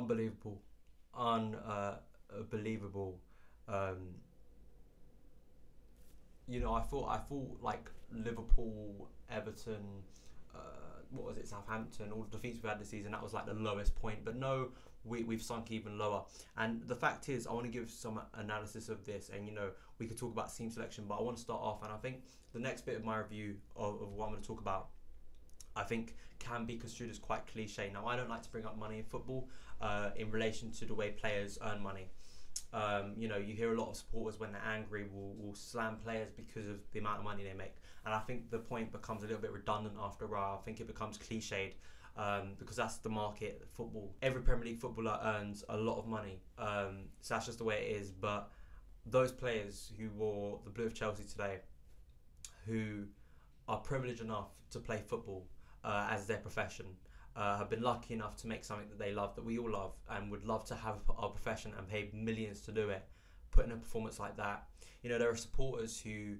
unbelievable, unbelievable. You know, I thought like Liverpool, Everton, what was it, Southampton, all the defeats we had this season, that was like the lowest point. But no, we've sunk even lower. And the fact is, I want to give some analysis of this, and you know, we could talk about team selection, but I want to start off, and I think the next bit of my review of what I'm going to talk about, I think can be construed as quite cliche. Now, I don't like to bring up money in football in relation to the way players earn money. You know, you hear a lot of supporters when they're angry will slam players because of the amount of money they make, and I think the point becomes a little bit redundant after a while. I think it becomes cliched because that's the market. Football, every Premier League footballer earns a lot of money, so that's just the way it is. But those players who wore the blue of Chelsea today, who are privileged enough to play football as their profession, have been lucky enough to make something that they love, that we all love, and would love to have our profession and pay millions to do it, put in a performance like that. You know, there are supporters who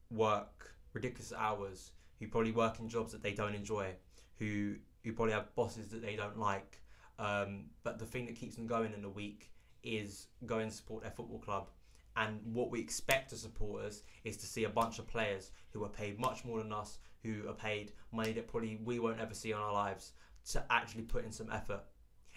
work ridiculous hours, who probably work in jobs that they don't enjoy, who probably have bosses that they don't like, but the thing that keeps them going in the week is going to support their football club. And what we expect as supporters is to see a bunch of players who are paid much more than us, who are paid money that probably we won't ever see in our lives, to actually put in some effort.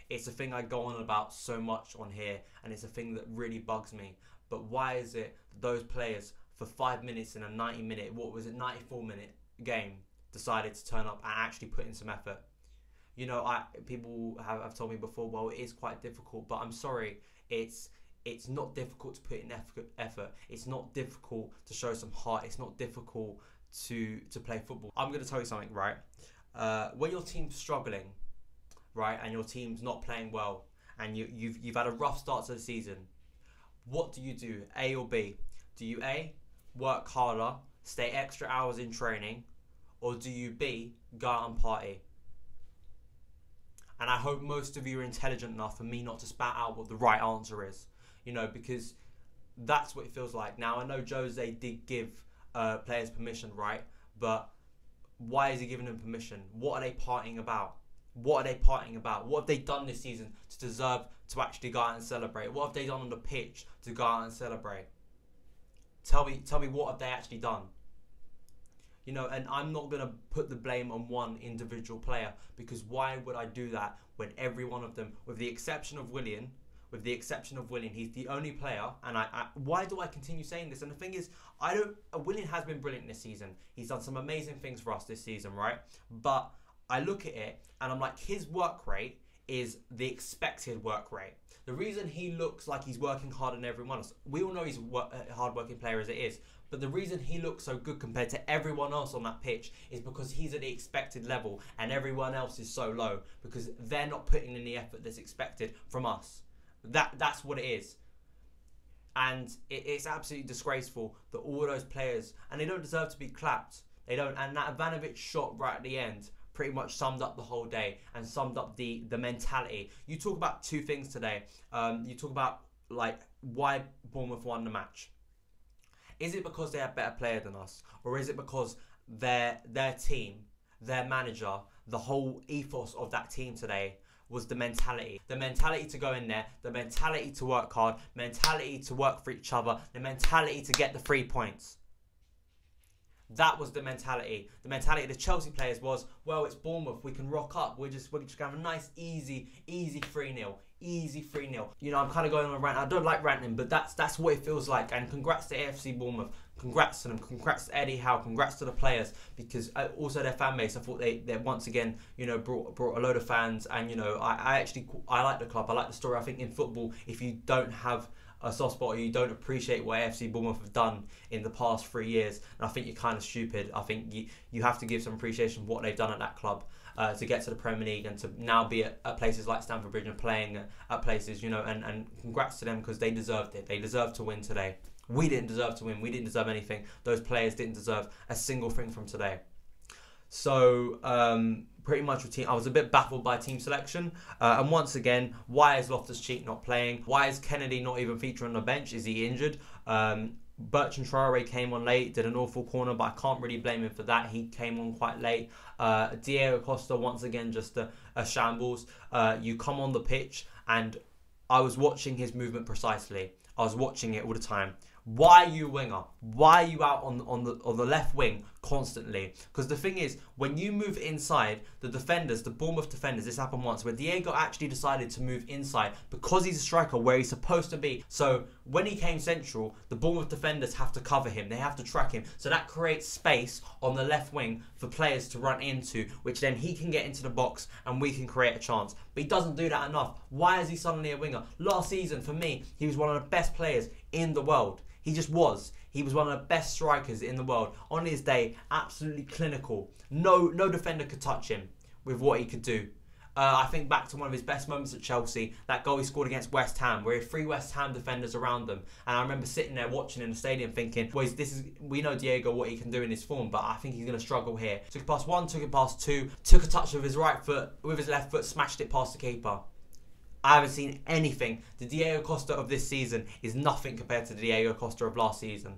It's a thing I go on about so much on here, and it's a thing that really bugs me. But why is it that those players, for 5 minutes in a 90-minute, what was it, 94-minute game, decided to turn up and actually put in some effort? You know, people have told me before, well, it is quite difficult, but I'm sorry, it's not difficult to put in effort. It's not difficult to show some heart. It's not difficult to play football. I'm going to tell you something, right? When your team's struggling, right, and your team's not playing well, and you've had a rough start to the season, what do you do? A or B? Do you A, work harder, stay extra hours in training, or do you B, go out and party? And I hope most of you are intelligent enough for me not to spat out what the right answer is. You know, because that's what it feels like. Now, I know Jose did give players permission, right? But why is he giving them permission? What are they partying about? What are they partying about? What have they done this season to deserve to actually go out and celebrate? What have they done on the pitch to go out and celebrate? Tell me what have they actually done? You know, and I'm not going to put the blame on one individual player, because why would I do that when every one of them, with the exception of Willian, he's the only player, and why do I continue saying this? And the thing is, Willian has been brilliant this season. He's done some amazing things for us this season, right? But I look at it and I'm like, his work rate is the expected work rate. The reason he looks like he's working harder than everyone else, we all know he's a hard-working player as it is, but the reason he looks so good compared to everyone else on that pitch is because he's at the expected level and everyone else is so low because they're not putting in the effort that's expected from us. That's what it is. And it's absolutely disgraceful that all those players, and they don't deserve to be clapped. They don't. And that Ivanovic shot right at the end pretty much summed up the whole day and summed up the mentality. You talk about two things today. You talk about like why Bournemouth won the match. Is it because they have better player than us, or is it because their team, their manager, the whole ethos of that team today was the mentality to go in there, the mentality to work hard, mentality to work for each other, the mentality to get the 3 points. That was the mentality. The mentality of the Chelsea players was, well, it's Bournemouth, we can rock up, we're just going to have a nice, easy 3-0. Easy 3-0. You know, I'm kind of going on a rant. I don't like ranting, but that's what it feels like. And congrats to AFC Bournemouth. Congrats to them. Congrats to Eddie Howe. Congrats to the players, because also their fan base. I thought they once again, you know, brought a load of fans. And you know, I like the club. I like the story. I think in football, if you don't have a soft spot or you don't appreciate what AFC Bournemouth have done in the past 3 years, and I think you're kind of stupid. I think you have to give some appreciation of what they've done at that club to get to the Premier League and to now be at places like Stamford Bridge and playing at places, you know, and congrats to them, because they deserved it. They deserved to win today. We didn't deserve to win. We didn't deserve anything. Those players didn't deserve a single thing from today. So pretty much with team, I was a bit baffled by team selection. And once again, why is Loftus-Cheek not playing? Why is Kennedy not even featuring on the bench? Is he injured? Bertrand Traore came on late, did an awful corner, but I can't really blame him for that. He came on quite late. Diego Costa, once again, just a shambles. You come on the pitch and I was watching his movement precisely. I was watching it all the time. Why are you a winger? Why are you out on the left wing constantly? Because the thing is, when you move inside, the defenders, the Bournemouth defenders, this happened once where Diego actually decided to move inside because he's a striker where he's supposed to be. So when he came central, the Bournemouth defenders have to cover him. They have to track him. So that creates space on the left wing for players to run into, which then he can get into the box and we can create a chance. But he doesn't do that enough. Why is he suddenly a winger? Last season, for me, he was one of the best players in the world. He just was. He was one of the best strikers in the world. On his day, absolutely clinical. No defender could touch him with what he could do. I think back to one of his best moments at Chelsea, that goal he scored against West Ham, where he had 3 West Ham defenders around them. And I remember sitting there watching in the stadium thinking, well, we know Diego what he can do in his form, but I think he's going to struggle here. Took it past 1, took it past 2, took a touch with his right foot, with his left foot, smashed it past the keeper. I haven't seen anything. The Diego Costa of this season is nothing compared to the Diego Costa of last season.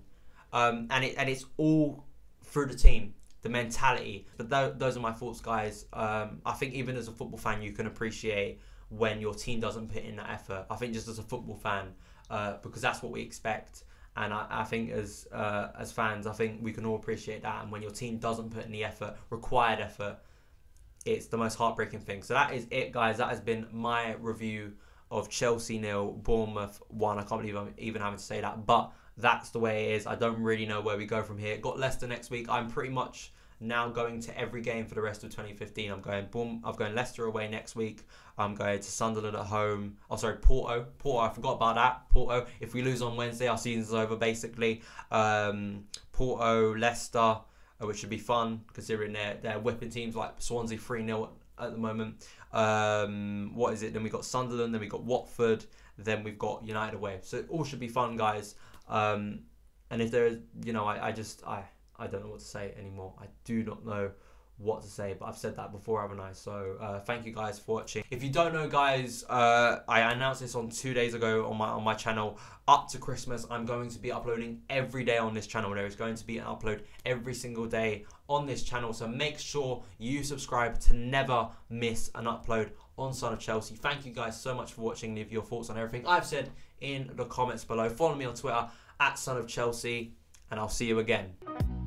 And it's all through the team, the mentality. But those are my thoughts, guys. I think even as a football fan, you can appreciate when your team doesn't put in that effort. I think just as a football fan, because that's what we expect. And I think as fans, I think we can all appreciate that. And when your team doesn't put in the effort, required effort, it's the most heartbreaking thing. So that is it, guys. That has been my review of Chelsea 0, Bournemouth 1. I can't believe I'm even having to say that, but that's the way it is. I don't really know where we go from here. Got Leicester next week. I'm pretty much now going to every game for the rest of 2015. I'm going Leicester away next week. I'm going to Sunderland at home. Oh, sorry, Porto. I forgot about that. Porto. If we lose on Wednesday, our season's over, basically. Porto, Leicester, which should be fun, considering they're whipping teams like Swansea 3-0 at the moment. What is it? Then we got Sunderland, then we got Watford, then we've got United away. So it all should be fun, guys. And if there is, I don't know what to say anymore. I do not know what to say, but I've said that before, haven't I? So thank you guys for watching. If you don't know, guys, I announced this on 2 days ago on my channel. Up to Christmas, I'm going to be uploading every day on this channel. There is going to be an upload every single day on this channel, so make sure you subscribe to never miss an upload on Son of Chelsea. Thank you guys so much for watching. Leave your thoughts on everything I've said in the comments below. Follow me on Twitter @SonOfChelsea, and I'll see you again.